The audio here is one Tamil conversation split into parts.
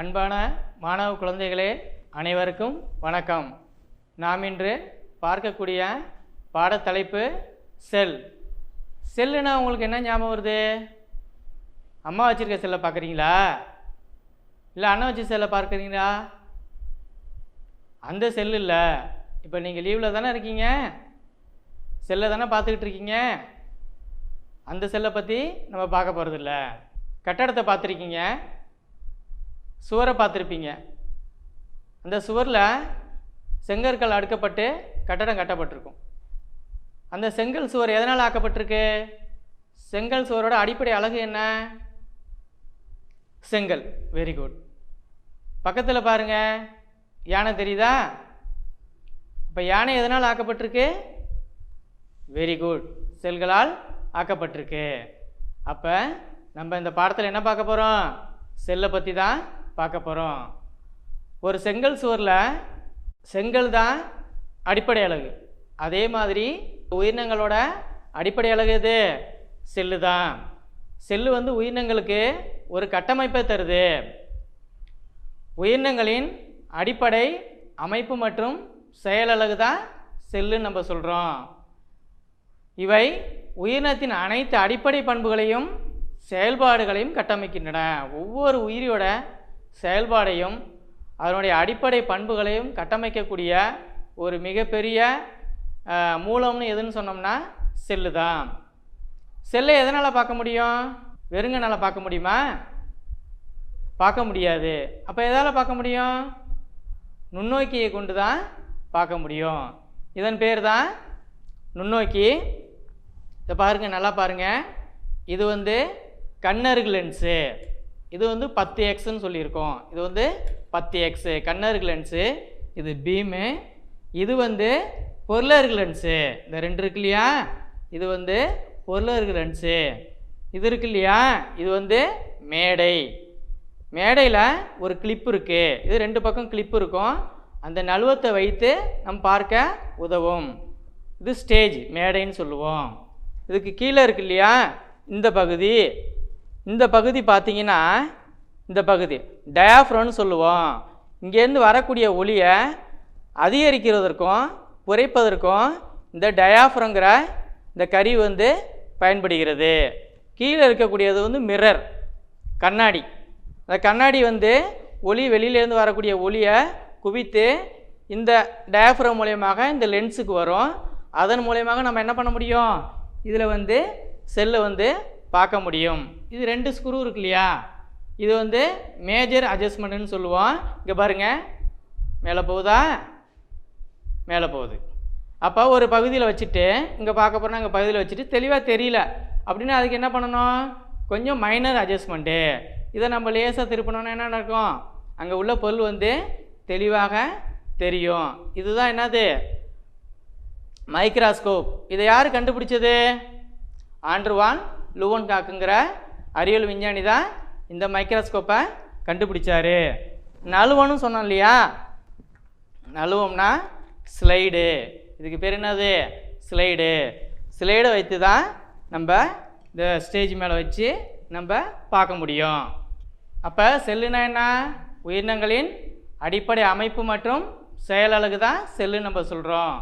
அன்பான மாணவ குழந்தைகளே அனைவருக்கும் வணக்கம். நாம் இன்று பார்க்கக்கூடிய பாடத்தலைப்பு செல். செல்லுனா உங்களுக்கு என்ன ஞாபகம் வருது? அம்மா வச்சுருக்க செல்லை பார்க்குறீங்களா, இல்லை அண்ணன் வச்சு செல்லை பார்க்குறீங்களா? அந்த செல்லு இல்லை. இப்போ நீங்கள் லீவில் தானே இருக்கீங்க, செல்லை தானே பார்த்துக்கிட்டு இருக்கீங்க. அந்த செல்லை பற்றி நம்ம பார்க்க போகிறதில்ல. கட்டடத்தை பார்த்துருக்கீங்க, சுவரை பார்த்துருப்பீங்க. அந்த சுவரில் செங்கற்கள் அடுக்கப்பட்டு கட்டடம் கட்டப்பட்டிருக்கும். அந்த செங்கல் சுவர் எதனால் ஆக்கப்பட்டிருக்கு? செங்கல் சுவரோட அடிப்படை அழகு என்ன? செங்கல். Very good. பக்கத்தில் பாருங்கள், யானை தெரியுதா? இப்போ யானை எதனால் ஆக்கப்பட்டிருக்கு? வெரி குட், செல்களால் ஆக்கப்பட்டிருக்கு. அப்போ நம்ம இந்த பாடத்தில் என்ன பார்க்க போகிறோம்? செல்லை பற்றி தான் பார்க்க போகிறோம். ஒரு செங்கல் சுவரில் செங்கல் தான் அடிப்படை அலகு. அதே மாதிரி உயிரினங்களோட அடிப்படை அலகு எது? செல்லு தான். செல்லு உயிரினங்களுக்கு ஒரு கட்டமைப்பை தருது. உயிரினங்களின் அடிப்படை அமைப்பு மற்றும் செயலலகு தான் செல்லுன்னு நம்ம சொல்கிறோம். இவை உயிரினத்தின் அனைத்து அடிப்படை பண்புகளையும் செயல்பாடுகளையும் கட்டமைக்கின்றன. ஒவ்வொரு உயிரியோட செயல்பாடையும் அதனுடைய அடிப்படை பண்புகளையும் கட்டமைக்கக்கூடிய ஒரு மிகப்பெரிய மூலம்னு எதுன்னு சொன்னோம்னா செல்லு தான். செல்லை எதனால் பார்க்க முடியும்? வெறுங்கனால் பார்க்க முடியுமா? பார்க்க முடியாது. அப்போ எதால் பார்க்க முடியும்? நுண்ணோக்கியை கொண்டு தான் பார்க்க முடியும். இதன் பேர் தான் நுண்ணோக்கி. இதை பாருங்கள், நல்லா பாருங்கள். இது கண்ணருகு லென்ஸு. இது 10x சொல்லியிருக்கோம். இது 10x கண்ணருகு லென்ஸு. இது பீமு. இது பொருளருகு லென்ஸு. இந்த ரெண்டு இருக்கு இல்லையா, இது பொருளருகு லென்ஸு. இது இருக்கு இல்லையா, இது மேடை. மேடையில் ஒரு கிளிப் இருக்குது. இது ரெண்டு பக்கம் கிளிப் இருக்கும். அந்த நழுவத்தை வைத்து நம்ம பார்க்க உதவும். இது ஸ்டேஜ், மேடைன்னு சொல்லுவோம். இதுக்கு கீழே இருக்கு இல்லையா இந்த பகுதி. இந்த பகுதி பார்த்திங்கன்னா இந்த பகுதி டயாஃப்ரம்னு சொல்லுவோம். இங்கேருந்து வரக்கூடிய ஒளியை அதிகரிக்கிறதற்கும் குறைப்பதற்கும் இந்த டயாஃப்ரங்கிற இந்த கருவி பயன்படுகிறது. கீழே இருக்கக்கூடியது மிரர், கண்ணாடி. அந்த கண்ணாடி ஒளி வெளியிலேருந்து வரக்கூடிய ஒளியை குவித்து இந்த டயாஃப்ரம் மூலயமாக இந்த லென்ஸுக்கு வரும். அதன் மூலயமாக நம்ம என்ன பண்ண முடியும்? இதில் செல்லை பார்க்க முடியும். இது ரெண்டு ஸ்க்ரூ இருக்கு இல்லையா, இது மேஜர் அட்ஜஸ்ட்மெண்ட்டுன்னு சொல்லுவோம். இங்கே பாருங்கள், மேலே போகுதா? மேலே போகுது. அப்போ ஒரு பகுதியில் வச்சுட்டு இங்கே பார்க்க போகிறோன்னா இங்கே பகுதியில் வச்சுட்டு தெளிவாக தெரியல அப்படின்னா அதுக்கு என்ன பண்ணணும்? கொஞ்சம் மைனர் அட்ஜஸ்ட்மெண்ட்டு. இதை நம்ம லேசாக திருப்பினோன்னா என்ன நடக்கும்? அங்கே உள்ள பொருள் தெளிவாக தெரியும். இதுதான் என்னது? மைக்ராஸ்கோப். இதை யார் கண்டுபிடிச்சது? ஆண்ட்ரூ வான் லூவன்காக்குங்கிற அறிவியல் விஞ்ஞானி தான் இந்த மைக்ராஸ்கோப்பை கண்டுபிடிச்சாரு. நழுவம்னு சொன்னோம் இல்லையா, நழுவம்னா ஸ்லைடு. இதுக்கு பேர் என்னது? ஸ்லைடு. ஸ்லைடை வைத்து தான் நம்ம இந்த ஸ்டேஜ் மேலே வச்சு நம்ம பார்க்க முடியும். அப்போ செல்லுனா என்ன? உயிரினங்களின் அடிப்படை அமைப்பு மற்றும் செயலலகு தான் செல்லுன்னு நம்ம சொல்கிறோம்.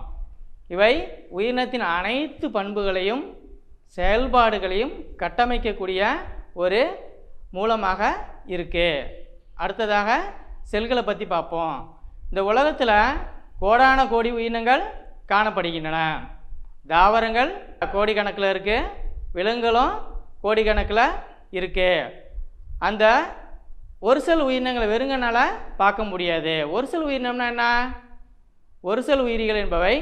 இவை உயிரினத்தின் அனைத்து பண்புகளையும் செயல்பாடுகளையும் கட்டமைக்கக்கூடிய ஒரு மூலமாக இருக்குது. அடுத்ததாக செல்களை பற்றி பார்ப்போம். இந்த உலகத்தில் கோடான கோடி உயிரினங்கள் காணப்படுகின்றன. தாவரங்கள் கோடிக்கணக்கில் இருக்குது, விலங்குகளும் கோடிக்கணக்கில் இருக்குது. அந்த ஒரு செல் உயிரினங்களை வெறுங்கனால பார்க்க முடியாது. ஒரு செல் உயிரினம்னா என்ன? ஒரு செல் உயிரிகள் என்பவை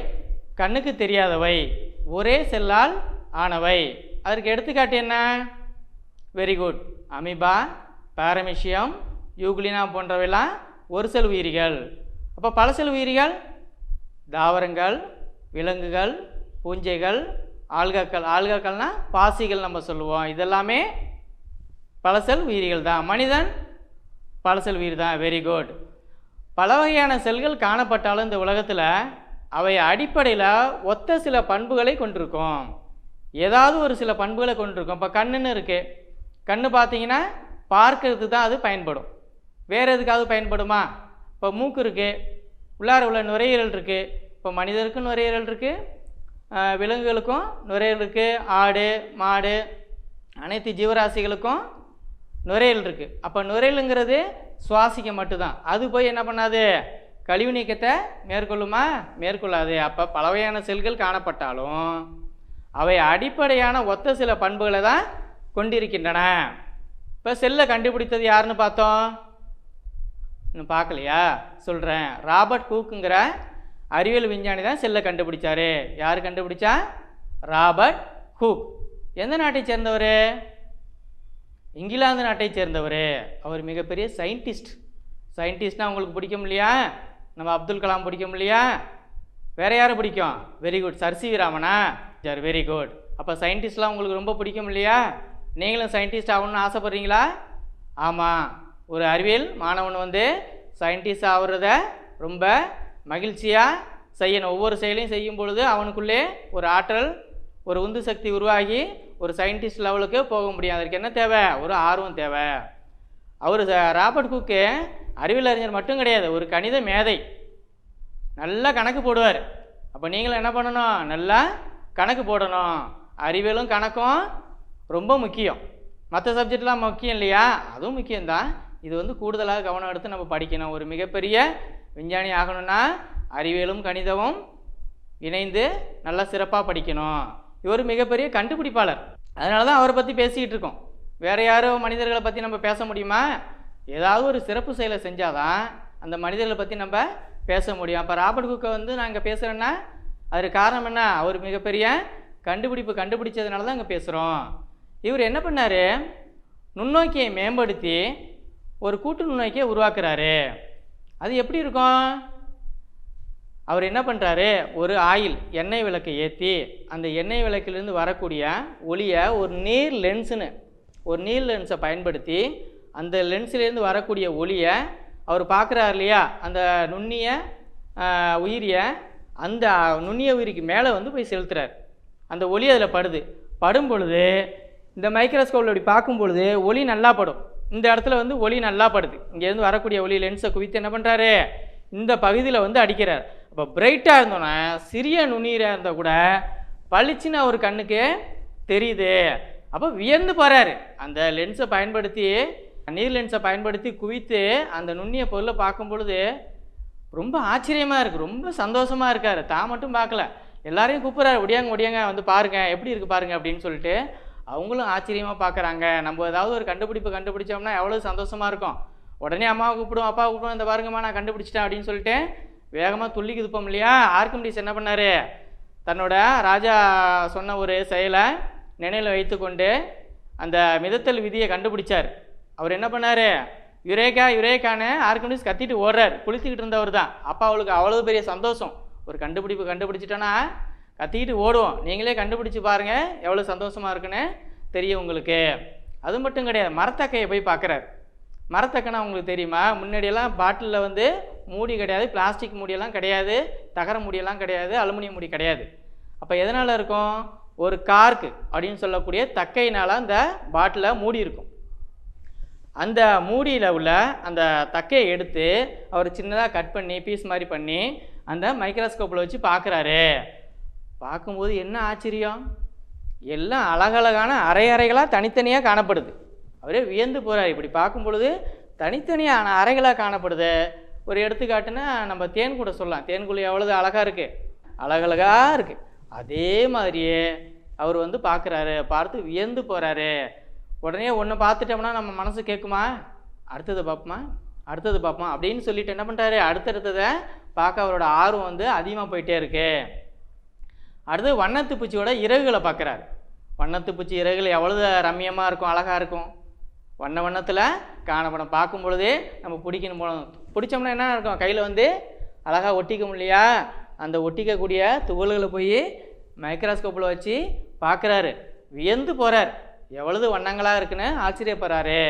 கண்ணுக்கு தெரியாதவை, ஒரே செல்லால் ஆனவை. அதற்கு எடுத்துக்காட்டு என்ன? வெரி குட், அமீபா, பாரமீசியம், யூக்ளினா போன்றவைலாம் ஒரு செல் உயிரிகள். அப்போ பல செல் உயிரிகள் தாவரங்கள், விலங்குகள், பூஞ்சைகள், ஆல்காக்கள். ஆல்காக்கள்னால் பாசிகள் நம்ம சொல்லுவோம். இதெல்லாமே பல செல் உயிரிகள் தான். மனிதன் பல செல் உயிர் தான். Very good. பல வகையான செல்கள் காணப்பட்டாலும் இந்த உலகத்தில் அவை அடிப்படையில் ஒத்த சில பண்புகளை கொண்டிருக்கும். ஏதாவது ஒரு சில பண்புகளை கொண்டிருக்கும். இப்போ கண்ணுன்னு இருக்குது. கண்ணு பார்த்தீங்கன்னா பார்க்கறதுக்கு தான் அது பயன்படும். வேறு எதுக்காவது பயன்படுமா? இப்போ மூக்கு இருக்குது, உள்ளார உள்ள நுரையீரல் இருக்குது. இப்போ மனிதருக்கும் நுரையீரல் இருக்குது, விலங்குகளுக்கும் நுரையீரல் இருக்குது, ஆடு மாடு அனைத்து ஜீவராசிகளுக்கும் நுரையீரல் இருக்குது. அப்போ நுரையீரலுங்கிறது சுவாசிக்க மட்டும்தான். அது போய் என்ன பண்ணாது? கழிவு நீக்கத்தை மேற்கொள்ளுமா? மேற்கொள்ளாது. அப்போ பலவகையான செல்கள் காணப்பட்டாலும் அவை அடிப்படையான ஒத்த சில பண்புகளை தான் கொண்டிருக்கின்றன. இப்போ செல்லை கண்டுபிடித்தது யாருன்னு பார்த்தோம்? இன்னும் பார்க்கலையா? சொல்கிறேன். ராபர்ட் ஹூக்குங்கிற அறிவியல் விஞ்ஞானி தான் செல்லை கண்டுபிடிச்சாரு. யார் கண்டுபிடிச்சா? Robert Hooke. எந்த நாட்டை சேர்ந்தவர்? இங்கிலாந்து நாட்டை சேர்ந்தவர். அவர் மிகப்பெரிய சயின்டிஸ்ட்னா உங்களுக்கு பிடிக்கும் இல்லையா? நம்ம அப்துல் கலாம் பிடிக்கும் இல்லையா? வேறு யாரை பிடிக்கும்? Very good. Sir C V ராமனா? Sir, very good. அப்போ சயின்டிஸ்ட்லாம் உங்களுக்கு ரொம்ப பிடிக்கும் இல்லையா? நீங்களும் சயின்டிஸ்ட் ஆகணும்னு ஆசைப்பட்றீங்களா? ஆமாம். ஒரு அறிவியல் மாணவன் வந்து சயின்டிஸ்ட் ஆகுறத ரொம்ப மகிழ்ச்சியாக செய்யணும். ஒவ்வொரு செயலையும் செய்யும் பொழுது அவனுக்குள்ளே ஒரு ஆற்றல், ஒரு உந்து சக்தி உருவாகி ஒரு சயின்டிஸ்ட் லெவலுக்கு போக முடியும். அதற்கு என்ன தேவை? ஒரு ஆர்வம் தேவை. அவர் ராபர்ட் ஹூக்கு அறிவியல் அறிஞர் மட்டும் கிடையாது, ஒரு கணித மேதை. நல்லா கணக்கு போடுவார். அப்போ நீங்களும் என்ன பண்ணணும்? நல்லா கணக்கு போடணும். அறிவியலும் கணக்கும் ரொம்ப முக்கியம். மற்ற சப்ஜெக்ட்லாம் முக்கியம் இல்லையா? அதுவும் முக்கியம்தான். இது வந்து கூடுதலாக கவனம் எடுத்து நம்ம படிக்கணும். ஒரு மிகப்பெரிய விஞ்ஞானி ஆகணும்னா அறிவியலும் கணிதமும் இணைந்து நல்லா சிறப்பாக படிக்கணும். இவர் மிகப்பெரிய கண்டுபிடிப்பாளர். அதனால தான் அவரை பற்றி பேசிக்கிட்டு இருக்கோம். வேறு யாரோ மனிதர்களை பற்றி நம்ம பேச முடியுமா? ஏதாவது ஒரு சிறப்பு செயலை செஞ்சால் தான் அந்த மனிதர்களை பற்றி நம்ம பேச முடியும். அப்போ ராபர்ட் ஹூக்கை வந்து நான் இங்கே பேசுகிறேன்னா அதுக்கு காரணம் என்ன? அவர் மிகப்பெரிய கண்டுபிடிச்சதுனால தான் இங்கே பேசுகிறோம். இவர் என்ன பண்ணார்? நுண்ணோக்கியை மேம்படுத்தி ஒரு கூட்டு நுண்ணோக்கியை உருவாக்குறாரு. அது எப்படி இருக்கும்? அவர் என்ன பண்ணுறாரு? ஒரு எண்ணெய் விளக்கை ஏற்றி அந்த எண்ணெய் விளக்கிலிருந்து வரக்கூடிய ஒளியை ஒரு நீர் லென்ஸை பயன்படுத்தி அந்த லென்ஸிலேருந்து வரக்கூடிய ஒளியை அவர் பார்க்குறாரு இல்லையா? அந்த நுண்ணிய உயிரியை அந்த நுண்ணிய உயிரிக்கு மேலே வந்து போய் செலுத்துறார். அந்த ஒளி அதில் படும் பொழுது இந்த மைக்ரோஸ்கோப்பில் இப்படி பார்க்கும் பொழுது ஒளி நல்லா படும். இந்த இடத்துல வந்து ஒளி நல்லா படுது. இங்கேருந்து வரக்கூடிய ஒளி லென்ஸை குவித்து என்ன பண்ணுறாரு? இந்த பகுதியில் வந்து அடிக்கிறார். அப்போ பிரைட்டாக இருந்தோன்னே சிறிய நுண்ணீராக இருந்தால் கூட பளிச்சுன்னு அவர் கண்ணுக்கு தெரியுது. அப்போ வியந்து போகிறாரு. அந்த லென்ஸை பயன்படுத்தி, நீர் லென்ஸை பயன்படுத்தி குவித்து அந்த நுண்ணிய பொருளை பார்க்கும் பொழுது ரொம்ப ஆச்சரியமாக இருக்குது, ரொம்ப சந்தோஷமாக இருக்கார். தான் மட்டும் பார்க்கல, எல்லாரையும் கூப்பிட்றாரு. ஒடியாங்க வந்து பாருங்கள், எப்படி இருக்குது பாருங்கள் அப்படின்னு சொல்லிட்டு அவங்களும் ஆச்சரியமாக பார்க்குறாங்க. நம்ம ஏதாவது ஒரு கண்டுபிடிச்சோம்னா எவ்வளோ சந்தோஷமாக இருக்கும். உடனே அம்மாவை கூப்பிடுவோம், அப்பாவை கூப்பிடுவோம், இந்த பாருங்கம்மா நான் கண்டுபிடிச்சிட்டேன் அப்படின்னு சொல்லிட்டு வேகமாக துள்ளி குதிப்போம் இல்லையா? ஆர்க்கிமிடிஸ் என்ன பண்ணார்? தன்னோட ராஜா சொன்ன ஒரு செயலை நினைவில் வைத்து கொண்டு அந்த மிதத்தல் விதியை கண்டுபிடிச்சார். அவர் என்ன பண்ணார்? யுரேக்கான்னு ஆர்க்கிமிடிஸ் கத்திட்டு ஓடுறார். குளித்துக்கிட்டு இருந்தவர் தான். அப்போ அவளுக்கு அவ்வளோ பெரிய சந்தோஷம். ஒரு கண்டுபிடிச்சிட்டோன்னா கத்திக்கிட்டு ஓடுவோம். நீங்களே கண்டுபிடிச்சி பாருங்கள் எவ்வளோ சந்தோஷமாக இருக்குன்னு தெரியும் உங்களுக்கு. அது மட்டும் கிடையாது, மரத்தக்கையை போய் பார்க்குறாரு. மரத்தக்கைனா உங்களுக்கு தெரியுமா? முன்னாடியெல்லாம் பாட்டிலில் வந்து மூடி கிடையாது, பிளாஸ்டிக் மூடியெல்லாம் கிடையாது, தகர மூடியெல்லாம் கிடையாது, அலுமினியம் மூடி கிடையாது. அப்போ எதனால் இருக்கும்? ஒரு கார்க்கு அப்படின்னு சொல்லக்கூடிய தக்கையினால் அந்த பாட்டிலை மூடி இருக்கும். அந்த மூடியில் உள்ள அந்த தக்கையை எடுத்து அவர் சின்னதாக கட் பண்ணி பீஸ் மாதிரி பண்ணி அந்த மைக்ரோஸ்கோப்பில் வச்சு பார்க்குறாரு. பார்க்கும்போது என்ன ஆச்சரியம்! எல்லாம் அழகழகான அறைகளாக தனித்தனியாக காணப்படுது. அவரே வியந்து போகிறார். இப்படி பார்க்கும் பொழுது தனித்தனியான அறைகளாக காணப்படுது. ஒரு எடுத்துக்காட்டுன்னா நம்ம தேன் கூட சொல்லலாம். தேன்குழி எவ்வளவு அழகாக இருக்குது, அழகழகாக இருக்குது. அதே மாதிரியே அவர் வந்து பார்க்குறாரு. பார்த்து வியந்து போகிறாரு. உடனே ஒன்று பார்த்துட்டோம்னா நம்ம மனசு கேட்குமா? அடுத்தது பார்ப்போமா அப்படின்னு சொல்லிட்டு என்ன பண்ணுறாரு? அடுத்தடுத்ததை பார்க்க அவரோட ஆர்வம் வந்து அதிகமாக போயிட்டே இருக்கு. அடுத்து வண்ணத்து பூச்சியோட இறகுகளை பார்க்குறாரு. வண்ணத்து பூச்சி இறகுகள் எவ்வளவு ரம்மியமாக இருக்கும், அழகாக இருக்கும். வண்ணத்தில் காணப்படும். பார்க்கும் பொழுதே நம்ம பிடிச்சோம்னா என்ன இருக்கும்? கையில் வந்து அழகாக ஒட்டிக்கும் இல்லையா? அந்த ஒட்டிக்கக்கூடிய துகள்களை போய் மைக்ரோஸ்கோப்பில் வச்சு பார்க்குறாரு. வியந்து போகிறார். எவ்வளவு வண்ணங்களாக இருக்குன்னு ஆச்சரியப்படுறாரு.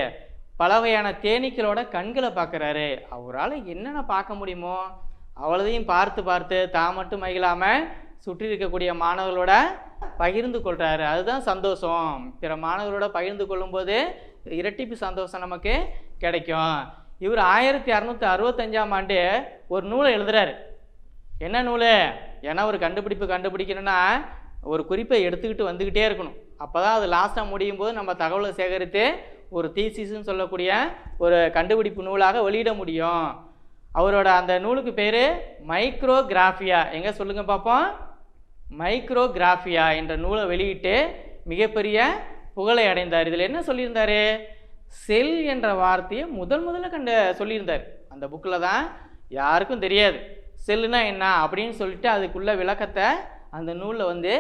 பல வகையான தேனீக்களோட கண்களை பார்க்குறாரு. அவரால் என்னென்ன பார்க்க முடியுமோ அவ்வளோதையும் பார்த்து தான் மட்டும் மகிழாமல் சுற்றி இருக்கக்கூடிய மாணவர்களோட பகிர்ந்து கொள்கிறாரு. அதுதான் சந்தோஷம். பிற மாணவர்களோட பகிர்ந்து கொள்ளும்போது இரட்டிப்பு சந்தோஷம் நமக்கு கிடைக்கும். இவர் 1665ஆம் ஆண்டு ஒரு நூலை எழுதுறாரு. என்ன நூல்? ஏன்னா ஒரு கண்டுபிடிப்பு கண்டுபிடிக்கணும்னா ஒரு குறிப்பை எடுத்துக்கிட்டு வந்துக்கிட்டே இருக்கணும். அப்போ தான் அது லாஸ்ட்டாக முடியும் போது நம்ம தகவலை சேகரித்து ஒரு தீசிஸ்ன்னு சொல்லக்கூடிய ஒரு கண்டுபிடிப்பு நூலாக வெளியிட முடியும். அவரோட அந்த நூலுக்கு பேர் மைக்ரோகிராஃபியா. எங்கே சொல்லுங்கள் பார்ப்போம். மைக்ரோகிராஃபியா என்ற நூலை வெளியிட்டு மிகப்பெரிய புகழை அடைந்தார். இதில் என்ன சொல்லியிருந்தார்? செல் என்ற வார்த்தையை முதல்ல சொல்லியிருந்தார். அந்த புக்கில் தான், யாருக்கும் தெரியாது செல்லுனா என்ன அப்படின்னு சொல்லிட்டு அதுக்குள்ள விளக்கத்தை அந்த நூலில் வந்து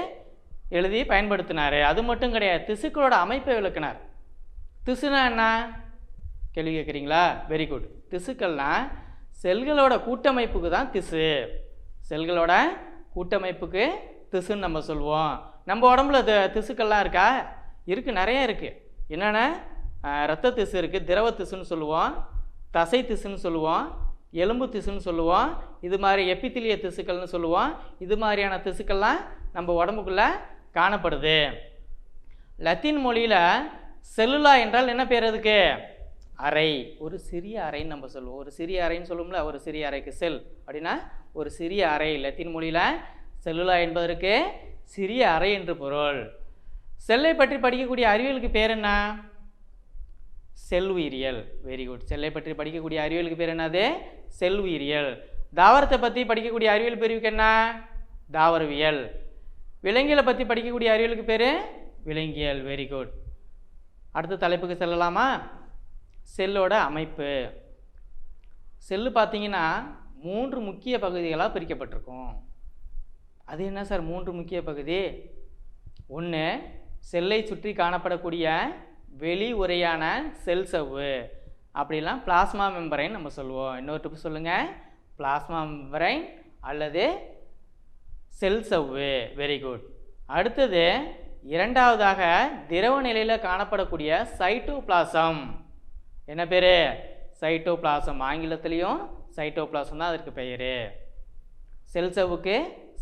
எழுதி பயன்படுத்தினார். அது மட்டும் கிடையாது, திசுக்களோட அமைப்பை விளக்கினார். திசுனா என்ன கேள்வி கேட்குறீங்களா? Very good. திசுக்கள்னால் செல்களோட கூட்டமைப்புக்கு தான் திசு. செல்களோட கூட்டமைப்புக்கு திசுன்னு நம்ம சொல்லுவோம். நம்ம உடம்புல திசுக்கள்லாம் இருக்கா? இருக்குது, நிறைய இருக்குது. என்னென்ன? இரத்த திசு இருக்குது, திரவ திசுன்னு சொல்லுவோம், தசை திசுன்னு சொல்லுவோம், எலும்பு திசுன்னு சொல்லுவோம், இது மாதிரி எபித்திலிய திசுக்கள்னு சொல்லுவோம். இது மாதிரியான திசுக்கள்லாம் நம்ம உடம்புக்குள்ளே காணப்படுது. லத்தீன் மொழியில் செல்லுலா என்றால் என்ன பேர்? அதுக்கு அறை, ஒரு சிறிய அறைன்னு நம்ம சொல்லுவோம். ஒரு சிறிய அறைன்னு சொல்லுவோம்ல, ஒரு சிறிய அறைக்கு செல் அப்படின்னா ஒரு சிறிய அறை. லத்தீன் மொழியில் செல்லுலா என்பதற்கு சிறிய அறை என்று பொருள். செல்லை பற்றி படிக்கக்கூடிய அறிவியலுக்கு பேர் என்ன? செல் உயிரியல். Very good. செல்லை பற்றி படிக்கக்கூடிய அறிவியலுக்கு பேர் என்னது? செல் உயிரியல். தாவரத்தை பற்றி படிக்கக்கூடிய அறிவியல் பிரிவுக்கு என்ன? தாவரவியல். விலங்கியலை பற்றி படிக்கக்கூடிய அறிவியலுக்கு பேர் விலங்கியல். Very good. அடுத்த தலைப்புக்கு செல்லலாமா? செல்லோட அமைப்பு. செல்லு பார்த்தீங்கன்னா 3 முக்கிய பகுதிகளாக பிரிக்கப்பட்டிருக்கும். அது என்ன சார் 3 முக்கிய பகுதி? ஒன்று, செல்லை சுற்றி காணப்படக்கூடிய வெளி உரையான செல் சவ்வு, அப்படிலாம் பிளாஸ்மா மெம்பரைன் நம்ம சொல்லுவோம். இன்னொரு டிப்பு சொல்லுங்கள், பிளாஸ்மா மெம்பரைன் அல்லது செல் சவ்வு. Very good. அடுத்தது, இரண்டாவதாக திரவ நிலையில் காணப்படக்கூடிய சைட்டோபிளாசம். என்ன பேர்? சைட்டோபிளாசம். ஆங்கிலத்திலையும் சைட்டோபிளாசம் தான் அதற்கு பெயர். செல் சவ்வுக்கு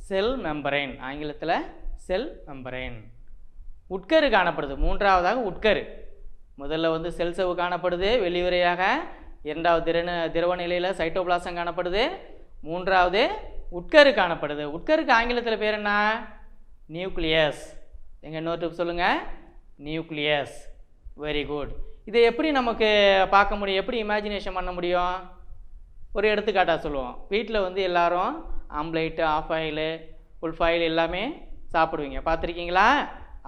செல் மெம்பரைன், ஆங்கிலத்தில் செல் மெம்பரைன். உட்கரு காணப்படுது. மூன்றாவதாக உட்கரு. முதல்ல வந்து செல் சவ்வு காணப்படுது வெளியுறையாக, இரண்டாவது திரவ நிலையில் சைட்டோபிளாசம் காணப்படுது, மூன்றாவது உட்கரு காணப்படுது. உட்கருக்கு ஆங்கிலத்தில் பேர் என்ன? நியூக்ளியஸ். எங்கள் இன்னொரு சொல்லுங்கள், நியூக்ளியஸ். Very good. இதை எப்படி நமக்கு பார்க்க முடியும், எப்படி இமேஜினேஷன் பண்ண முடியும்? ஒரு எடுத்துக்காட்டாக சொல்லுவோம். வீட்டில் வந்து எல்லாரும் omelette, half boil, full boil எல்லாமே சாப்பிடுவீங்க, பார்த்துருக்கீங்களா?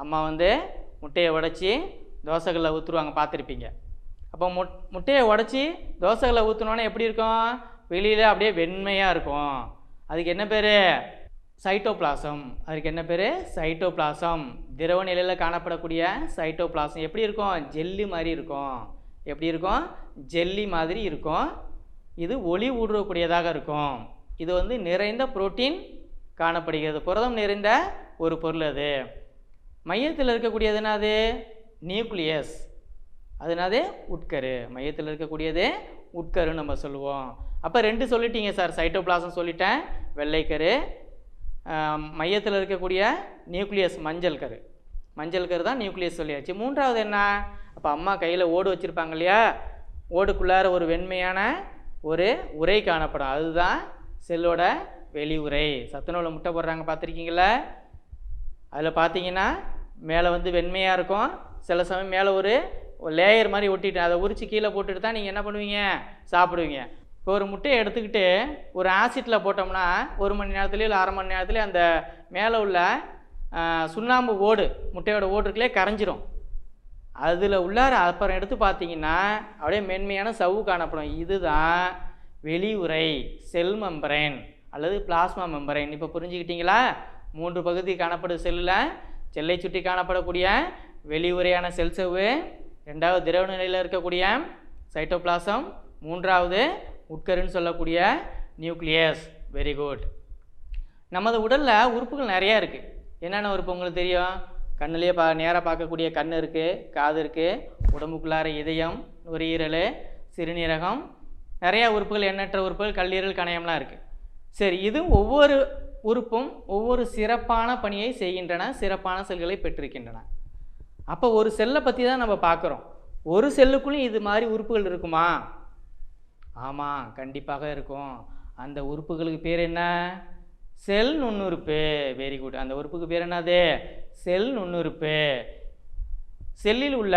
அம்மா வந்து முட்டையை உடச்சி தோசைகளில் ஊற்றுருவாங்க, பார்த்துருப்பீங்க. அப்போ முட்டையை உடச்சி தோசைகளில் ஊற்றுனோன்னே எப்படி இருக்கும்? வெளியில் அப்படியே வெண்மையாக இருக்கும். அதுக்கு என்ன பேர்? சைட்டோபிளாசம். அதுக்கு என்ன பேர்? சைட்டோபிளாசம். திரவ நிலையில் காணப்படக்கூடிய சைட்டோபிளாசம் எப்படி இருக்கும்? ஜெல்லி மாதிரி இருக்கும். எப்படி இருக்கும்? ஜெல்லி மாதிரி இருக்கும். இது ஒளி ஊடுருவக்கூடியதாக இருக்கும். இது வந்து நிறைந்த புரோட்டீன் காணப்படுகிறது. புரதம் நிறைந்த ஒரு பொருள். அது மையத்தில் இருக்கக்கூடியது என்னது? நியூக்ளியஸ். அதுனாது உட்கரு. மையத்தில் இருக்கக்கூடியது உட்கருன்னு நம்ம சொல்லுவோம். அப்போ 2 சொல்லிட்டீங்க சார். சைட்டோபிளாசம் சொல்லிட்டேன், வெள்ளைக்கரு. மையத்தில் இருக்கக்கூடிய நியூக்ளியஸ் மஞ்சள் கரு. மஞ்சள் கரு தான் நியூக்ளியஸ் சொல்லியாச்சு. மூன்றாவது என்ன? அப்போ அம்மா கையில் ஓடு வச்சுருப்பாங்க இல்லையா? ஓடுக்குள்ளார ஒரு வெண்மையான ஒரு உரை காணப்படும். அதுதான் செல்லோட வெளி உரை. சத்துணவில் முட்டை போடுறாங்க, பார்த்துருக்கீங்களா? அதில் பார்த்தீங்கன்னா மேலே வந்து வெண்மையாக இருக்கும், சில சமயம் மேலே ஒரு லேயர் மாதிரி ஒட்டிட்டு அதை உரித்து கீழே போட்டுட்டு தான் நீங்கள் என்ன பண்ணுவீங்க? சாப்பிடுவீங்க. இப்போ ஒரு முட்டையை எடுத்துக்கிட்டு ஒரு ஆசிட்டில் போட்டோம்னா 1 மணி நேரத்துலேயே இல்லை 1/2 மணி நேரத்துலேயே அந்த மேலே உள்ள சுண்ணாம்பு ஓடு, முட்டையோட ஓடு இருக்குல்லே, கரைஞ்சிரும். அதில் உள்ளார அப்புறம் எடுத்து பார்த்தீங்கன்னா அப்படியே மென்மையான சவ்வு காணப்படும். இதுதான் வெளியுறை, செல் மெம்பரைன் அல்லது பிளாஸ்மா மெம்பரைன். இப்போ புரிஞ்சுக்கிட்டீங்களா? 3 பகுதி காணப்படுது செல்லில். செல்லை சுற்றி காணப்படக்கூடிய வெளியுறையான செல் சவ்வு, ரெண்டாவது திரவ நிலையில் இருக்கக்கூடிய சைட்டோபிளாசம், மூன்றாவது உட்கருன்னு சொல்லக்கூடிய நியூக்ளியஸ். Very good. நமது உடலில் உறுப்புகள் நிறையா இருக்குது. என்னென்ன உறுப்பு உங்களுக்கு தெரியும்? கண்ணுலேயே நேராக பார்க்கக்கூடிய கண் இருக்குது, காது இருக்குது, உடம்புக்குள்ளார இதயம், நுரையீரல், சிறுநீரகம், நிறையா உறுப்புகள், எண்ணற்ற உறுப்புகள், கல்லீரல், கணையம்லாம் இருக்குது. சரி, இது ஒவ்வொரு உறுப்பும் ஒவ்வொரு சிறப்பான பணியை செய்கின்றன, சிறப்பான செல்களை பெற்றிருக்கின்றன. அப்போ ஒரு செல்லை பற்றி தான் நம்ம பார்க்குறோம். ஒரு செல்லுக்குள்ளேயும் இது மாதிரி உறுப்புகள் இருக்குமா? ஆமாம், கண்டிப்பாக இருக்கும். அந்த உறுப்புகளுக்கு பேர் என்ன? செல் நுண்ணுறுப்பு. Very good. அந்த உறுப்புக்கு பேர் என்னது? செல் நுண்ணுறுப்பு. செல்லில் உள்ள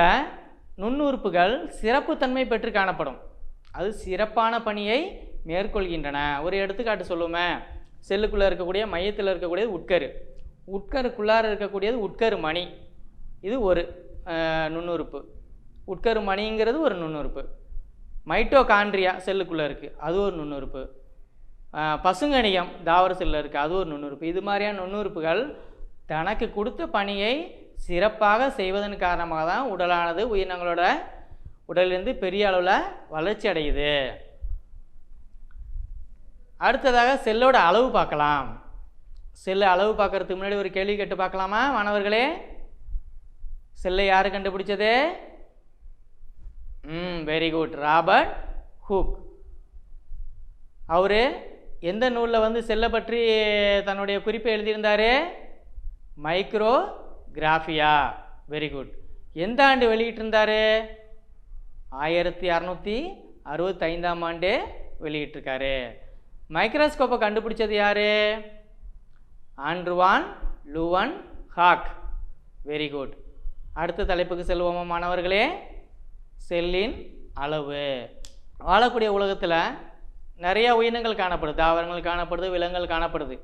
நுண்ணுறுப்புகள் சிறப்புத்தன்மை பெற்று காணப்படும். அது சிறப்பான பணியை மேற்கொள்கின்றன. ஒரு எடுத்துக்காட்டு சொல்லுவோமே, செல்லுக்குள்ளே இருக்கக்கூடிய மையத்தில் இருக்கக்கூடியது உட்கரு, உட்கருக்குள்ளார இருக்கக்கூடியது உட்கரு மணி. இது ஒரு நுண்ணுறுப்பு. உட்கரு மணிங்கிறது ஒரு நுண்ணுறுப்பு. மைட்டோகாண்ட்ரியா செல்லுக்குள்ளே இருக்குது, அது ஒரு நுண்ணுறுப்பு. பசுங்கணிகம் தாவர செல்லில் இருக்குது, அது ஒரு நுண்ணுறுப்பு. இது மாதிரியான நுண்ணுறுப்புகள் தனக்கு கொடுத்த பணியை சிறப்பாக செய்வதன் காரணமாக தான் உடலானது உயிரினங்களோட உடலிலிருந்து பெரிய அளவில் வளர்ச்சி அடையுது. அடுத்ததாக செல்லோட அளவு பார்க்கலாம். செல்லை அளவு பார்க்கறதுக்கு முன்னாடி ஒரு கேள்வி கேட்டு பார்க்கலாமா மாணவர்களே? செல்லை யார் கண்டுபிடிச்சது? Very good, Robert Hooke. அவர் எந்த நூலில் செல்லை பற்றி தன்னுடைய குறிப்பை எழுதியிருந்தார்? மைக்ரோகிராஃபியா. Very good. எந்த ஆண்டு வெளியிட்டிருந்தார்? 1665ஆம் ஆண்டு வெளியிட்டிருக்காரு. மைக்ரோஸ்கோப்பை கண்டுபிடிச்சது யார்? Andrew van Leeuwenhoek. Very good. அடுத்த தலைப்புக்கு செல்வோமா மாணவர்களே? செல்லின் அளவு. வாழக்கூடிய உலகத்தில் நிறையா உயிரினங்கள் காணப்படுது, தாவரங்கள் காணப்படுது, விலங்குகள் காணப்படுது.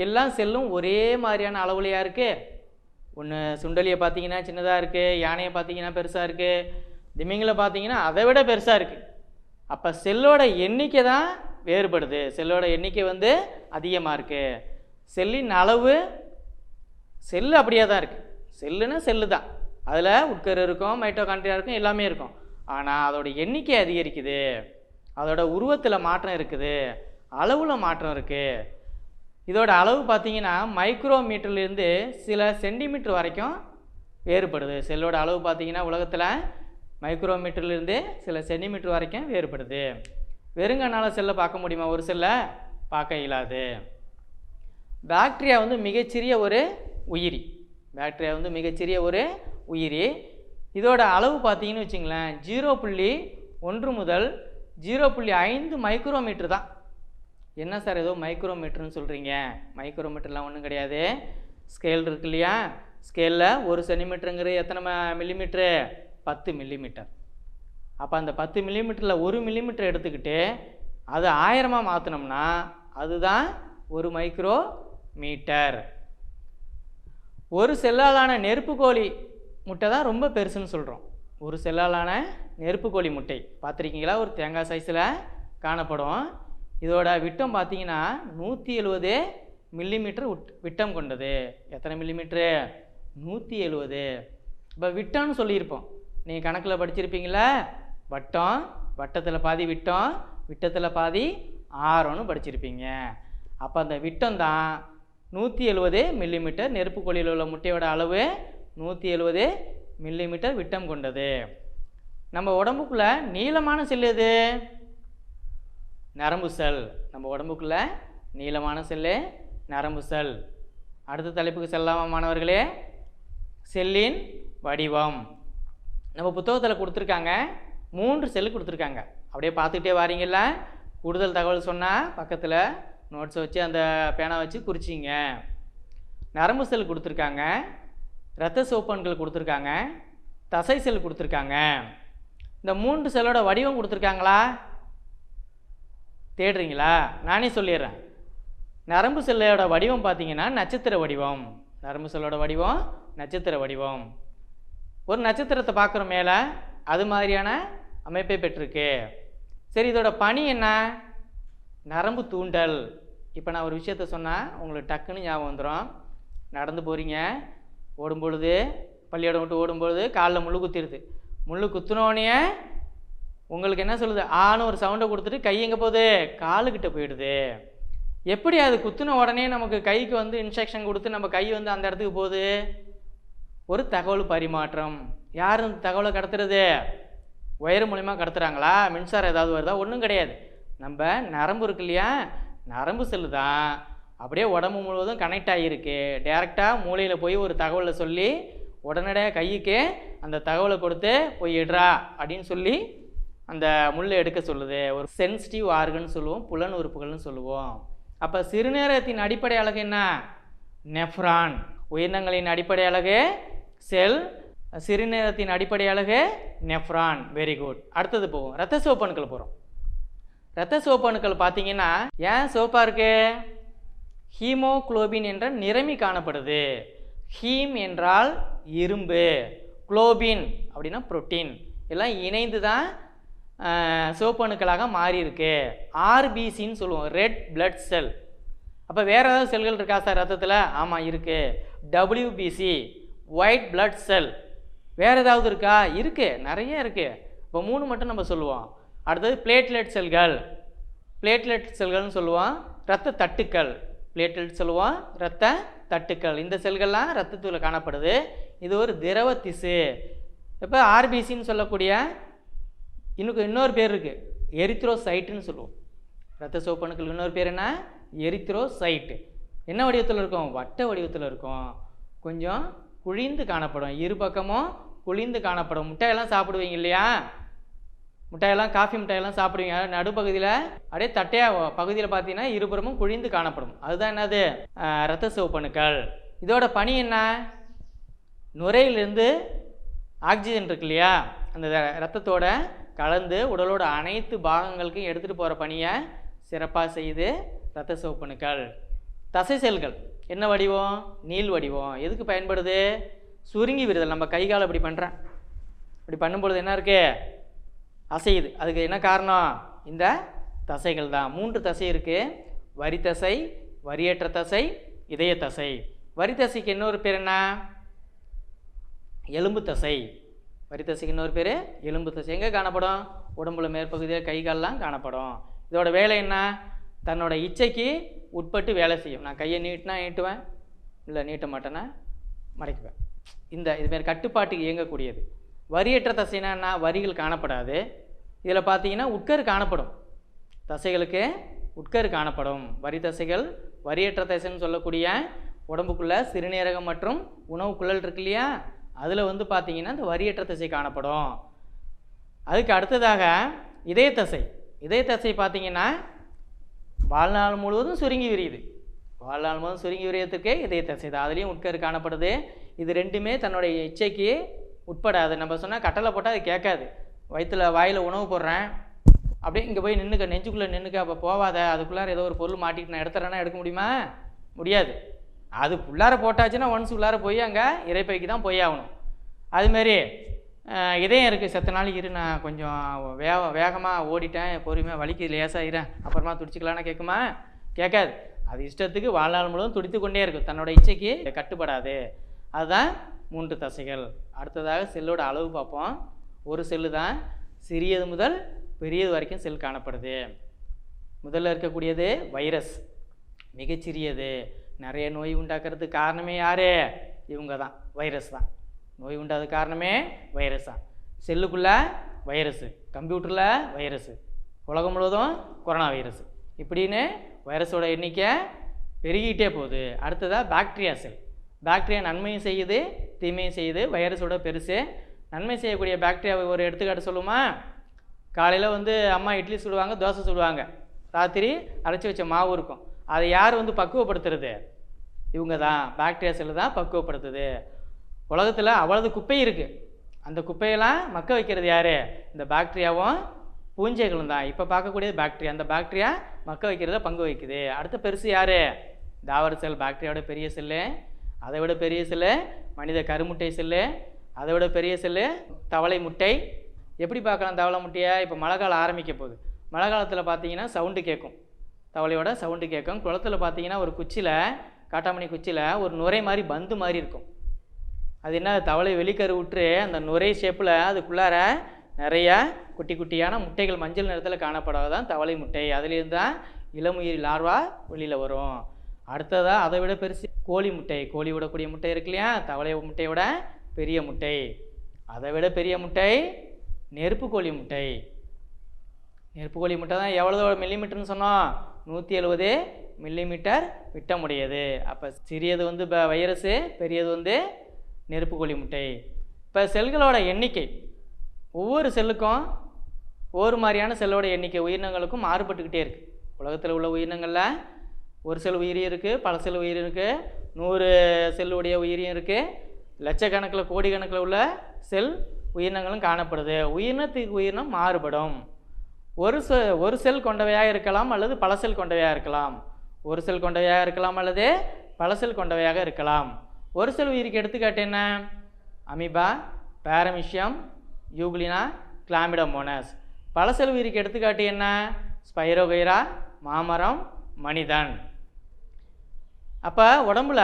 எல்லாம் செல்லும் ஒரே மாதிரியான அளவுலையா இருக்குது? ஒன்று சுண்டலியை பார்த்தீங்கன்னா சின்னதாக இருக்குது, யானையை பார்த்தீங்கன்னா பெருசாக இருக்குது, திமிங்களை பார்த்தீங்கன்னா அதை விட பெருசாக இருக்குது. அப்போ செல்லோட எண்ணிக்கை தான் வேறுபடுது. செல்லோட எண்ணிக்கை அதிகமாக இருக்குது. செல்லின் அளவு, செல்லு அப்படியே தான் இருக்குது. செல்லுன்னா செல்லு தான், அதில் உட்கரு இருக்கும், மைட்டோகாண்ட்ரியா இருக்கும், எல்லாமே இருக்கும். ஆனால் அதோட எண்ணிக்கை அதிகரிக்குது, அதோட உருவத்தில் மாற்றம் இருக்குது, அளவில் மாற்றம் இருக்குது. இதோட அளவு பார்த்தீங்கன்னா மைக்ரோமீட்டர்லேருந்து சில சென்டிமீட்டர் வரைக்கும் வேறுபடுது. செல்லோட அளவு பார்த்தீங்கன்னா உலகத்தில் மைக்ரோமீட்டர்லேருந்து சில சென்டிமீட்டர் வரைக்கும் வேறுபடுது. வெறுங்கண்ணால் செல்லை பார்க்க முடியுமா? ஒரு செல்லை பார்க்க இயலாது. பாக்டீரியா மிகச்சிறிய ஒரு உயிரி. பாக்டீரியா மிகச்சிறிய ஒரு உயிரி. இதோட அளவு பார்த்தீங்கன்னு வச்சிங்களேன், 0.1 முதல் 0.5 மைக்ரோமீட்டர் தான். என்ன சார் ஏதோ மைக்ரோமீட்டர்னு சொல்கிறீங்க? மைக்ரோமீட்டர்லாம் ஒன்றும் கிடையாது. ஸ்கேல் இருக்கு இல்லையா, ஸ்கேலில் 1 சென்டிமீட்டருங்கிறது எத்தனை மில்லிமீட்ரு? 10 மில்லிமீட்டர். அப்போ அந்த 10 மில்லிமீட்டரில் 1 மில்லிமீட்டர் எடுத்துக்கிட்டு அது 1000 மாற்றினோம்னா அதுதான் 1 மைக்ரோ மீட்டர். ஒரு செல்லாலான நெருப்புக்கோழி முட்டை தான் ரொம்ப பெருசுன்னு சொல்கிறோம். ஒரு செல்லாலான நெருப்புக்கோழி முட்டை பார்த்துருக்கீங்களா? ஒரு தேங்காய் சைஸில் காணப்படும். இதோட விட்டம் பார்த்தீங்கன்னா 170 மில்லிமீட்டர் விட்டம் கொண்டது. எத்தனை மில்லிமீட்ரு? 170. இப்போ விட்டம்னு சொல்லியிருப்போம், நீங்கள் கணக்கில் படிச்சிருப்பீங்களா? வட்டம், வட்டத்தில் பாதி விட்டம், விட்டத்தில் பாதி ஆரம்னு படிச்சிருப்பீங்க. அப்போ அந்த விட்டம் தான் 170 மில்லிமீட்டர். நெருப்புக்கோழியில் உள்ள முட்டையோட அளவு 170 மில்லிமீட்டர் விட்டம் கொண்டது. நம்ம உடம்புக்குள்ளே நீளமான செல் எது? நரம்பு செல். நம்ம உடம்புக்குள்ளே நீளமான செல்லு நரம்பு செல். அடுத்த தலைப்புக்கு செல்லாமா மாணவர்களே? செல்லின் வடிவம். நம்ம புத்தகத்தில் கொடுத்துருக்காங்க, 3 செல்லு கொடுத்துருக்காங்க. அப்படியே பார்த்துக்கிட்டே வாரீங்கள. கூடுதல் தகவல் சொன்னால் பக்கத்தில் நோட்ஸை வச்சு அந்த பேனா வச்சு குறிச்சிங்க. நரம்பு செல் கொடுத்துருக்காங்க, இரத்த சிவப்பணுக்கள் கொடுத்துருக்காங்க, தசை செல் கொடுத்துருக்காங்க. இந்த 3 செல்லோட வடிவம் கொடுத்துருக்காங்களா? தேடுறீங்களா? நானே சொல்லிடுறேன். நரம்பு செல்லோட வடிவம் பார்த்தீங்கன்னா நட்சத்திர வடிவம். நரம்பு செல்லோட வடிவம் நட்சத்திர வடிவம். ஒரு நட்சத்திரத்தை பார்க்குற மேலே அது மாதிரியான அமைப்பை பெற்றிருக்கு. சரி, இதோட பணி என்ன? நரம்பு தூண்டல். இப்போ நான் ஒரு விஷயத்த சொன்னால் உங்களுக்கு டக்குன்னு ஞாபகம் வந்துடும். நடந்து போகிறீங்க, ஓடும்பொழுது, பள்ளியோட விட்டு ஓடும்பொழுது காலில் முள்ளு குத்திடுது. முள்ளு குத்துனோடனே உங்களுக்கு என்ன சொல்லுது? ஆன்னு ஒரு சவுண்டை கொடுத்துட்டு கை எங்கே போகுது? காலுக்கிட்ட போயிடுது. எப்படி அது குத்துன உடனே நமக்கு கைக்கு இன்ஸ்ட்ரக்ஷன் கொடுத்து நம்ம கை அந்த இடத்துக்கு போகுது? ஒரு தகவல் பரிமாற்றம். யார் இந்த தகவலை கடத்துறது? ஒயர் மூலிமா கடத்துகிறாங்களா? மின்சாரம் ஏதாவது வருதா? ஒன்றும் கிடையாது. நம்ம நரம்பு இருக்கு இல்லையா, நரம்பு செல்லு தான் அப்படியே உடம்பு முழுவதும் கனெக்ட் ஆகியிருக்கு. டேரெக்டாக மூளையில் போய் ஒரு தகவலை சொல்லி உடனடியாக கைக்கு அந்த தகவலை கொடுத்து போய் இடுறா அப்படின்னு சொல்லி அந்த முள்ளை எடுக்க சொல்லுது. ஒரு சென்சிட்டிவ் ஆர்கன் சொல்லுவோம், புலன் உறுப்புகள்னு சொல்லுவோம். அப்போ சிறுநீரகத்தின் அடிப்படை அலகு என்ன? நெஃப்ரான். உயிரினங்களின் அடிப்படை அலகு செல், சிறுநீரகத்தின் அடிப்படை அலகு நெஃப்ரான். Very good. அடுத்தது போவோம், இரத்த சிவப்பணுக்கள் போகிறோம். இரத்த சிவப்பணுக்கள் பார்த்தீங்கன்னா ஏன் சிவப்பாக இருக்கு? ஹீமோகுளோபின் என்ற நிறமி காணப்படுது. ஹீம் என்றால் இரும்பு, குளோபின் அப்படின்னா புரோட்டீன், எல்லாம் இணைந்து தான் சிவப்பணுக்களாக மாறி இருக்கு. ஆர்பிசின்னு சொல்லுவோம், ரெட் பிளட் செல். அப்போ வேறு ஏதாவது செல்கள் இருக்கா சார் ரத்தத்தில்? ஆமாம் இருக்குது. WBC, white blood cell. வேறு ஏதாவது இருக்கா? இருக்குது, நிறைய இருக்குது. இப்போ 3 மட்டும் நம்ம சொல்லுவோம். அடுத்தது பிளேட்லெட் செல்கள். பிளேட்லெட் செல்கள்னு சொல்லுவோம். இரத்த தட்டுக்கள், பிளேட்லெட் சொல்லுவோம், இரத்த தட்டுக்கள். இந்த செல்கள்லாம் இரத்தத்தில் காணப்படுது. இது ஒரு திரவ திசு. இப்போ ஆர்பிசின்னு சொல்லக்கூடிய இன்னொரு பேர் இருக்குது, எரித்ரோசைட்டுன்னு சொல்லுவோம். இரத்த சிவப்பணுக்களுக்கு இன்னொரு பேர் என்ன? எரித்ரோசைட்டு. என்ன வடிவத்தில் இருக்கும்? வட்ட வடிவத்தில் இருக்கும். கொஞ்சம் குழிந்து காணப்படும், இரு பக்கமும் குழிந்து காணப்படும். முட்டையெல்லாம் சாப்பிடுவீங்க இல்லையா? முட்டையெல்லாம், காஃபி முட்டையெல்லாம் சாப்பிடுவீங்க. நடுப்பகுதியில் அப்படியே தட்டையாக பகுதியில் பார்த்தீங்கன்னா இருபுறமும் குழிந்து காணப்படும். அதுதான் என்னது? இரத்த சிவப்பணுக்கள். இதோட பணி என்ன? நுரையிலிருந்து ஆக்சிஜன் இருக்கு இல்லையா, அந்த இரத்தத்தோட கலந்து உடலோட அனைத்து பாகங்களுக்கும் எடுத்துகிட்டு போகிற பணியை சிறப்பாக செய்யுது இரத்த சிவப்பணுக்கள். தசை செல்கள் என்ன வடிவம்? நீள் வடிவம். எதுக்கு பயன்படுது? சுருங்கி விடுதல். நம்ம கை காலை இப்படி பண்ணுறேன், இப்படி பண்ணும்பொழுது என்ன இருக்குது? அசையுது. அதுக்கு என்ன காரணம்? இந்த தசைகள் தான். 3 தசை இருக்குது. வரி தசை, வரியற்ற தசை, இதய தசை. வரி தசைக்கு இன்னொரு பேர் என்ன? எலும்பு தசை. வரி தசைக்கு இன்னொரு பேர் எலும்பு தசை. எங்கே காணப்படும்? உடம்புல மேற்பகுதியில், கை கால்லாம் காணப்படும். இதோட வேலை என்ன? தன்னோட இச்சைக்கு உட்பட்டு வேலை செய்யும். நான் கையை நீட்டினா நீட்டுவேன், இல்லை நீட்ட மாட்டேன்னா மறைக்குவேன். இதுமாரி கட்டுப்பாட்டுக்கு இயங்கக்கூடியது. வரியற்ற தசைனா என்ன? வரிகள் காணப்படாது. இதில் பார்த்தீங்கன்னா உட்கரு காணப்படும். தசைகளுக்கு உட்கரு காணப்படும். வரி தசைகள். வரியற்ற தசைன்னு சொல்லக்கூடிய உடம்புக்குள்ளே சிறுநீரகம் மற்றும் உணவு குழல் இருக்கு இல்லையா, அதில் வந்து பார்த்தீங்கன்னா இந்த வரியற்ற தசை காணப்படும். அதுக்கு அடுத்ததாக இதய தசை. இதய தசை பார்த்தீங்கன்னா வாழ்நாள் முழுவதும் சுருங்கி விரியுது. வாழ்நாள் முழுவதும் சுருங்கி விரியத்துக்கு இதய தசை தான். அதுலேயும் உட்கரு காணப்படுது. இது ரெண்டுமே தன்னுடைய இச்சைக்கு உட்படாது. நம்ம சொன்னால் கட்டளை போட்டால் அது கேட்காது. வாயில் உணவு போடுறேன், அப்படியே இங்கே போய் நின்றுக்க, நெஞ்சுக்குள்ளே நின்றுக்க, அப்போ போவாத, அதுக்குள்ளார ஏதோ ஒரு பொருள் மாட்டிட்டு நான் எடுத்துறேன்னா எடுக்க முடியுமா? முடியாது. அது உள்ளார போட்டாச்சுன்னா ஒன்ஸ் உள்ளார போய் அங்கே இறைப்பைக்கு தான் போய் ஆகணும். அதுமாரி இதயம் இருக்குது. செத்த நாளைக்கு இரு, நான் கொஞ்சம் வேகமாக ஓடிட்டேன், பொறுமையாக வலிக்கு லேசாக இறேன், அப்புறமா துடிச்சிக்கலான்னு கேட்குமா? கேட்காது. அது இஷ்டத்துக்கு வாழ்நாள் முழுவதும் துடித்து கொண்டே இருக்கும். தன்னோட இச்சைக்கு கட்டுப்படாது. அதுதான் 3 தசைகள். அடுத்ததாக செல்லோட அளவு பார்ப்போம். ஒரு செல்லு தான். சிறியது முதல் பெரியது வரைக்கும் செல் காணப்படுது. முதல்ல இருக்கக்கூடியது வைரஸ், மிகச்சிறியது. நிறைய நோய் உண்டாக்குறதுக்கு காரணமே யார்? இவங்க தான், வைரஸ் தான். நோய் உண்டாத காரணமே வைரஸ் தான். செல்லுக்குள்ளே வைரஸு, கம்ப்யூட்டரில் வைரஸு, உலகம் முழுவதும் கொரோனா வைரஸ், இப்படின்னு வைரஸோட எண்ணிக்கை பெருகிட்டே போகுது. அடுத்ததாக பாக்டீரியா செல். பாக்டீரியா நன்மையும் செய்யுது, தீமையும் செய்யுது. வைரஸோட பெருசு. நன்மை செய்யக்கூடிய பாக்டீரியாவை ஒரு எடுத்துக்காட்டு சொல்லுமா? காலையில் வந்து அம்மா இட்லி சுடுவாங்க, தோசை சுடுவாங்க. ராத்திரி அரைச்சி வச்ச மாவு இருக்கும். அதை யார் வந்து பக்குவப்படுத்துறது? இவங்க தான், பாக்டீரியா செல்லு தான் பக்குவப்படுத்துது. உலகத்தில் அவ்வளவு குப்பை இருக்குது. அந்த குப்பையெல்லாம் மக்க வைக்கிறது யார்? இந்த பாக்டீரியாவும் பூஞ்சைகளும் தான். இப்போ பார்க்கக்கூடியது பாக்டீரியா. அந்த பாக்டீரியா மக்க வைக்கிறத பங்கு வைக்குது. அடுத்த பெருசு யார்? தாவர செல். பாக்டீரியாவோட பெரிய செல்லு. அதை விட பெரிய செல்லு மனித கருமுட்டை செல்லு. அதை விட பெரிய செல்லு தவளை முட்டை. எப்படி பார்க்கலாம் தவளை முட்டையை? இப்போ மழை காலம் ஆரம்பிக்க போகுது. மழை காலத்தில் பார்த்தீங்கன்னா சவுண்டு கேட்கும், தவளையோட சவுண்டு கேட்கும். குளத்தில் பார்த்தீங்கன்னா ஒரு குச்சியில், காட்டாமணி குச்சியில் ஒரு நுரை மாதிரி பந்து மாதிரி இருக்கும். அது என்ன? தவளை வெளிக்கரு விட்டு அந்த நுரை ஷேப்பில் அதுக்குள்ளார நிறைய குட்டி குட்டியான முட்டைகள் மஞ்சள் நிறத்தில் காணப்படாதான் தவளை முட்டை. அதுலேருந்து தான் இளமுயிர் லார்வா வெளியில் வரும். அடுத்ததாக அதை விட பெருசு கோழி முட்டை. கோழி விடக்கூடிய முட்டை இருக்கு இல்லையா, தவளை முட்டையோட பெரிய முட்டை. அதை விட பெரிய முட்டை நெருப்பு கோழி முட்டை. நெருப்பு கோழி முட்டை தான் எவ்வளோ மில்லிமீட்டர்னு சொன்னோம்? 170 மில்லிமீட்டர் விட்டமுடையது. அப்போ சிறியது வந்து வைரஸு, பெரியது வந்து நெருப்பு கோழி முட்டை. இப்போ செல்களோட எண்ணிக்கை, ஒவ்வொரு செல்லுக்கும் ஒவ்வொரு மாதிரியான செல்லோட எண்ணிக்கை உயிரினங்களுக்கும் மாறுபட்டுக்கிட்டே இருக்குது. உலகத்தில் உள்ள உயிரினங்களில் ஒரு செல் உயிரியும் இருக்குது, பல செல் உயிரியும் இருக்குது, 100 செல்லுடைய உயிரியும் இருக்குது, லட்சக்கணக்கில் கோடிக்கணக்கில் உள்ள செல் உயிரினங்களும் காணப்படுது. உயிரினத்துக்கு உயிரினம் மாறுபடும். ஒரு செல் கொண்டவையாக இருக்கலாம் அல்லது பல செல் கொண்டவையாக இருக்கலாம். ஒரு செல் கொண்டவையாக இருக்கலாம் அல்லது பல செல் கொண்டவையாக இருக்கலாம். ஒரு செல் உயிருக்கு எடுத்துக்காட்டு என்ன? Amoeba, paramecium, euglena, chlamydomonas. பல செல் உயிருக்கு எடுத்துக்காட்டு என்ன? ஸ்பைரோகைரா, மாமரம், மனிதன். அப்போ உடம்புல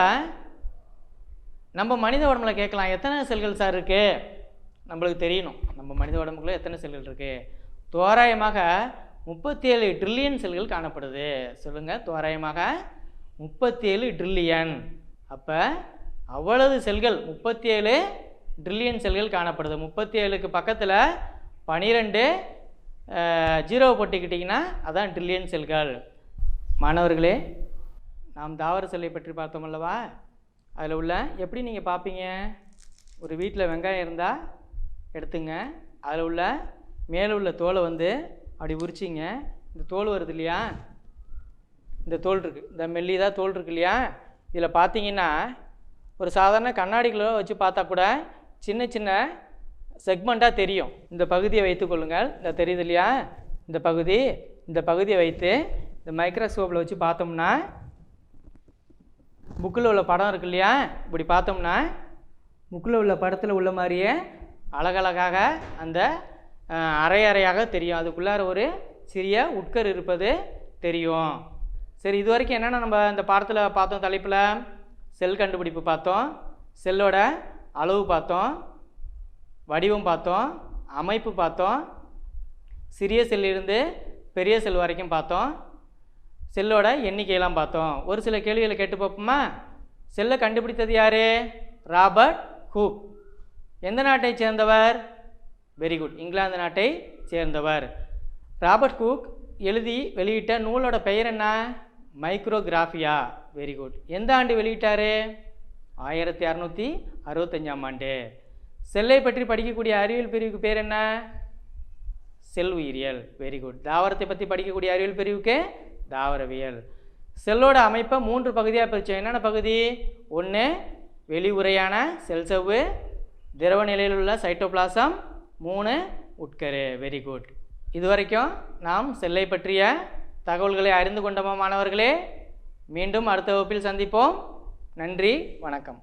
நம்ம மனித உடம்புல கேட்கலாம், எத்தனை செல்கள் சார் இருக்குது? நம்மளுக்கு தெரியணும், நம்ம மனித உடம்புக்குள்ள எத்தனை செல்கள் இருக்குது. தோராயமாக 37 ட்ரில்லியன் செல்கள் காணப்படுது. சொல்லுங்கள், தோராயமாக 37 ட்ரில்லியன். அப்போ அவ்வளவு செல்கள், 37 ட்ரில்லியன் செல்கள் காணப்படுது. 37க்கு பக்கத்தில் 12 0 போட்டுக்கிட்டிங்கன்னா அதான் ட்ரில்லியன் செல்கள். மாணவர்களே, நாம் தாவர செல்லை பற்றி பார்த்தோம் அல்லவா? அதில் உள்ள எப்படி நீங்கள் பார்ப்பீங்க? ஒரு வீட்டில் வெங்காயம் இருந்தால் எடுத்துங்க, அதில் உள்ள மேலே உள்ள தோலை வந்து அப்படி உரிச்சிங்க. இந்த தோல் வருது இல்லையா, இந்த தோல் இருக்குது, இந்த மெல்லிதாக தோல் இருக்குது இல்லையா, இதில் பார்த்தீங்கன்னா ஒரு சாதாரண கண்ணாடிக்குள்ளே வச்சு பார்த்தா கூட சின்ன சின்ன செக்மெண்ட்டாக தெரியும். இந்த பகுதியை வைத்துக்கொள்ளுங்கள், இந்த தெரியுது இல்லையா, இந்த பகுதியை வைத்து இந்த மைக்ரோஸ்கோப்பில் வச்சு பார்த்தோம்னா புக்கில் உள்ள படம் இருக்கு இல்லையா, இப்படி பார்த்தோம்னா புக்கில் உள்ள படத்தில் உள்ள மாதிரியே அழகழகாக அந்த அரையாக தெரியும். அதுக்குள்ளார ஒரு சிறிய உட்கரு இருப்பது தெரியும். சரி, இது வரைக்கும் என்னென்னா நம்ம இந்த பாடத்தில் பார்த்தோம்? தலைப்பில் செல் கண்டுபிடிப்பு பார்த்தோம், செல்லோட அளவு பார்த்தோம், வடிவம் பார்த்தோம், அமைப்பு பார்த்தோம், சிறிய செல்லிருந்து பெரிய செல் வரைக்கும் பார்த்தோம், செல்லோட எண்ணிக்கையெல்லாம் பார்த்தோம். ஒரு சில கேள்விகளை கேட்டு பார்ப்போமா? செல்லை கண்டுபிடித்தது யார்? Robert Hooke. எந்த நாட்டை சேர்ந்தவர்? வெரி குட், இங்கிலாந்து நாட்டை சேர்ந்தவர். ராபர்ட் ஹூக் எழுதி வெளியிட்ட நூலோட பெயர் என்ன? மைக்ரோகிராஃபியா. Very good. எந்த ஆண்டு வெளியிட்டார்? 1665ஆம் ஆண்டு. செல்லை பற்றி படிக்கக்கூடிய அறிவியல் பிரிவுக்கு பேர் என்ன? செல் உயிரியல். Very good. தாவரத்தை பற்றி படிக்கக்கூடிய அறிவியல் பிரிவுக்கு தாவரவியல். செல்லோட அமைப்பை 3 பகுதியாக பிரித்தோம். என்னென்ன பகுதி? 1 வெளி உரையான செல் சவ்வு, திரவ நிலையில் உள்ள சைட்டோபிளாசம், 3 உட்கரு. Very good. இதுவரைக்கும் நாம் செல்லை பற்றிய தகவல்களை அறிந்து கொண்டோமா மாணவர்களே? மீண்டும் அடுத்த வகுப்பில் சந்திப்போம். நன்றி, வணக்கம்.